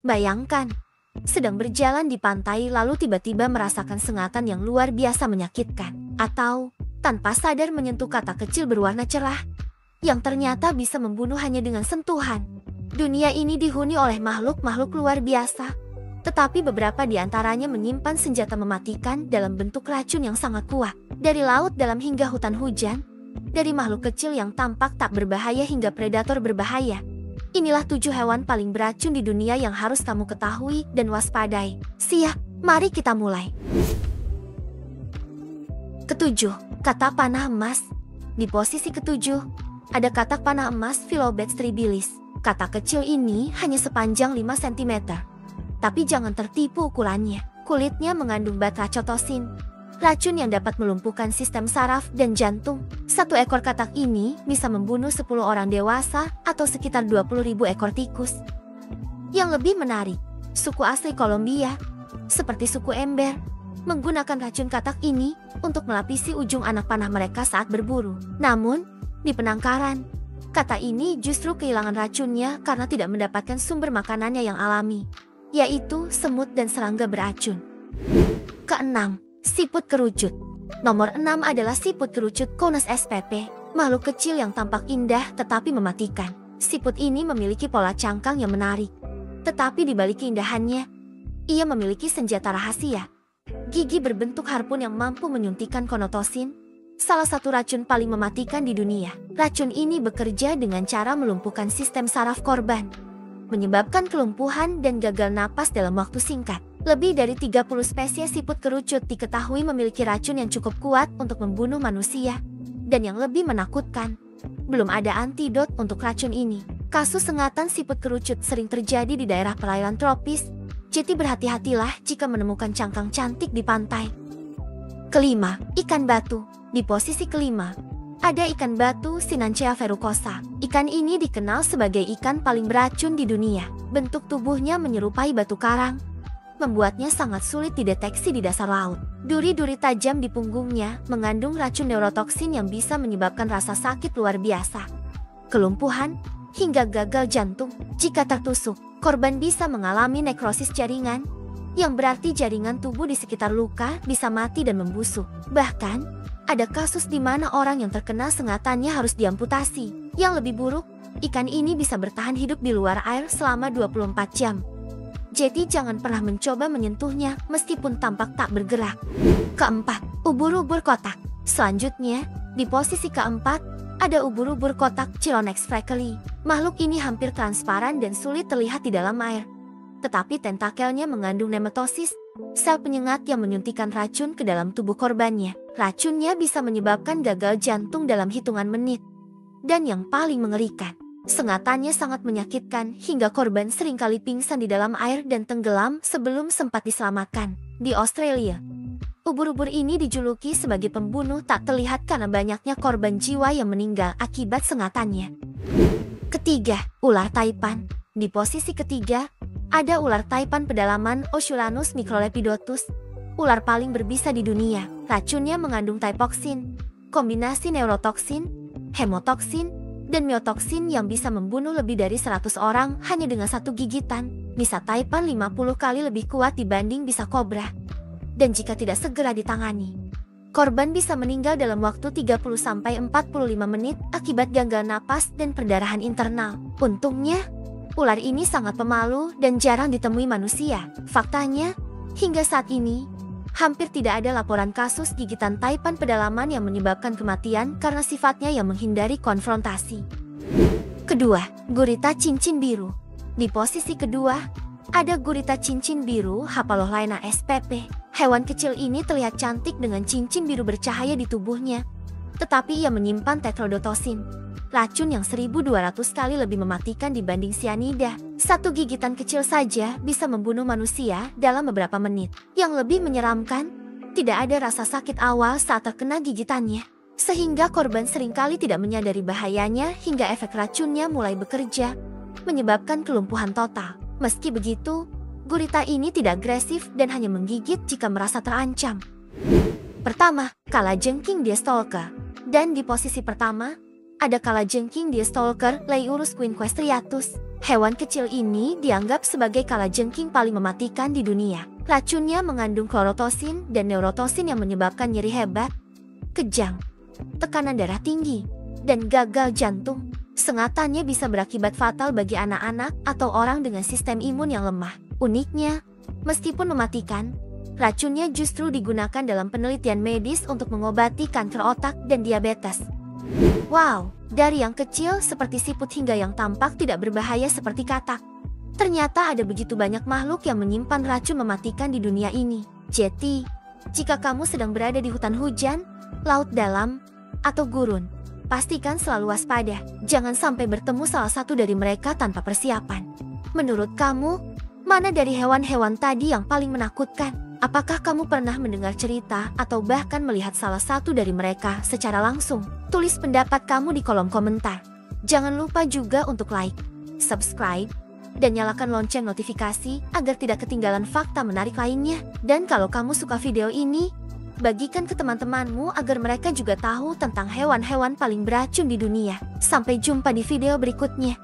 Bayangkan, sedang berjalan di pantai lalu tiba-tiba merasakan sengatan yang luar biasa menyakitkan. Atau, tanpa sadar menyentuh katak kecil berwarna cerah, yang ternyata bisa membunuh hanya dengan sentuhan. Dunia ini dihuni oleh makhluk-makhluk luar biasa, tetapi beberapa di antaranya menyimpan senjata mematikan dalam bentuk racun yang sangat kuat. Dari laut dalam hingga hutan hujan, dari makhluk kecil yang tampak tak berbahaya hingga predator berbahaya. Inilah 7 hewan paling beracun di dunia yang harus kamu ketahui dan waspadai. Siap, mari kita mulai. Ketujuh, katak panah emas. Di posisi ketujuh, ada katak panah emas Philobed stribilis. Katak kecil ini hanya sepanjang 5 cm. Tapi jangan tertipu ukurannya. Kulitnya mengandung batrachotosin, racun yang dapat melumpuhkan sistem saraf dan jantung. Satu ekor katak ini bisa membunuh 10 orang dewasa atau sekitar 20.000 ekor tikus. Yang lebih menarik, suku asli Kolombia, seperti suku Ember, menggunakan racun katak ini untuk melapisi ujung anak panah mereka saat berburu. Namun, di penangkaran, katak ini justru kehilangan racunnya karena tidak mendapatkan sumber makanannya yang alami, yaitu semut dan serangga beracun. Keenam, siput kerucut. Nomor 6 adalah siput kerucut Conus spp, makhluk kecil yang tampak indah tetapi mematikan. Siput ini memiliki pola cangkang yang menarik, tetapi di balik keindahannya, ia memiliki senjata rahasia. Gigi berbentuk harpun yang mampu menyuntikkan konotosin, salah satu racun paling mematikan di dunia. Racun ini bekerja dengan cara melumpuhkan sistem saraf korban, menyebabkan kelumpuhan dan gagal napas dalam waktu singkat. Lebih dari 30 spesies siput kerucut diketahui memiliki racun yang cukup kuat untuk membunuh manusia. Dan yang lebih menakutkan, belum ada antidot untuk racun ini. Kasus sengatan siput kerucut sering terjadi di daerah perairan tropis, jadi berhati-hatilah jika menemukan cangkang cantik di pantai. Kelima, ikan batu. Di posisi kelima, ada ikan batu Sinanchea verrucosa. Ikan ini dikenal sebagai ikan paling beracun di dunia. Bentuk tubuhnya menyerupai batu karang, membuatnya sangat sulit dideteksi di dasar laut. Duri-duri tajam di punggungnya mengandung racun neurotoksin yang bisa menyebabkan rasa sakit luar biasa, kelumpuhan, hingga gagal jantung. Jika tertusuk, korban bisa mengalami nekrosis jaringan, yang berarti jaringan tubuh di sekitar luka bisa mati dan membusuk. Bahkan, ada kasus di mana orang yang terkena sengatannya harus diamputasi. Yang lebih buruk, ikan ini bisa bertahan hidup di luar air selama 24 jam. Jadi jangan pernah mencoba menyentuhnya meskipun tampak tak bergerak. Keempat, ubur-ubur kotak. Selanjutnya, di posisi keempat, ada ubur-ubur kotak Chironex freckeli. Makhluk ini hampir transparan dan sulit terlihat di dalam air. Tetapi tentakelnya mengandung nematosis, sel penyengat yang menyuntikkan racun ke dalam tubuh korbannya. Racunnya bisa menyebabkan gagal jantung dalam hitungan menit. Dan yang paling mengerikan, sengatannya sangat menyakitkan hingga korban seringkali pingsan di dalam air dan tenggelam sebelum sempat diselamatkan. Di Australia, ubur-ubur ini dijuluki sebagai pembunuh tak terlihat karena banyaknya korban jiwa yang meninggal akibat sengatannya. Ketiga, ular taipan. Di posisi ketiga, ada ular taipan pedalaman Oculanus microlepidotus, ular paling berbisa di dunia. Racunnya mengandung taipoksin, kombinasi neurotoksin, hemotoksin, dan miotoksin yang bisa membunuh lebih dari 100 orang hanya dengan satu gigitan. Bisa taipan 50 kali lebih kuat dibanding bisa kobra. Dan jika tidak segera ditangani, korban bisa meninggal dalam waktu 30-45 menit akibat gagal napas dan perdarahan internal. Untungnya, ular ini sangat pemalu dan jarang ditemui manusia. Faktanya, hingga saat ini, hampir tidak ada laporan kasus gigitan taipan pedalaman yang menyebabkan kematian karena sifatnya yang menghindari konfrontasi. Kedua, gurita cincin biru. Di posisi kedua, ada gurita cincin biru Hapalorhina spp. Hewan kecil ini terlihat cantik dengan cincin biru bercahaya di tubuhnya, tetapi ia menyimpan tetrodotosin, racun yang 1.200 kali lebih mematikan dibanding sianida. Satu gigitan kecil saja bisa membunuh manusia dalam beberapa menit. Yang lebih menyeramkan, tidak ada rasa sakit awal saat terkena gigitannya, sehingga korban seringkali tidak menyadari bahayanya hingga efek racunnya mulai bekerja, menyebabkan kelumpuhan total. Meski begitu, gurita ini tidak agresif dan hanya menggigit jika merasa terancam. Pertama, kalajengking deer-stalker. Dan di posisi pertama, ada kalajengking deer-stalker Leiurus quinquestriatus. Hewan kecil ini dianggap sebagai kalajengking paling mematikan di dunia. Racunnya mengandung klorotosin dan neurotosin yang menyebabkan nyeri hebat, kejang, tekanan darah tinggi, dan gagal jantung. Sengatannya bisa berakibat fatal bagi anak-anak atau orang dengan sistem imun yang lemah. Uniknya, meskipun mematikan, racunnya justru digunakan dalam penelitian medis untuk mengobati kanker otak dan diabetes. Wow, dari yang kecil seperti siput hingga yang tampak tidak berbahaya seperti katak. Ternyata ada begitu banyak makhluk yang menyimpan racun mematikan di dunia ini. Jadi, jika kamu sedang berada di hutan hujan, laut dalam, atau gurun, pastikan selalu waspada. Jangan sampai bertemu salah satu dari mereka tanpa persiapan. Menurut kamu, mana dari hewan-hewan tadi yang paling menakutkan? Apakah kamu pernah mendengar cerita atau bahkan melihat salah satu dari mereka secara langsung? Tulis pendapat kamu di kolom komentar. Jangan lupa juga untuk like, subscribe, dan nyalakan lonceng notifikasi agar tidak ketinggalan fakta menarik lainnya. Dan kalau kamu suka video ini, bagikan ke teman-temanmu agar mereka juga tahu tentang hewan-hewan paling beracun di dunia. Sampai jumpa di video berikutnya.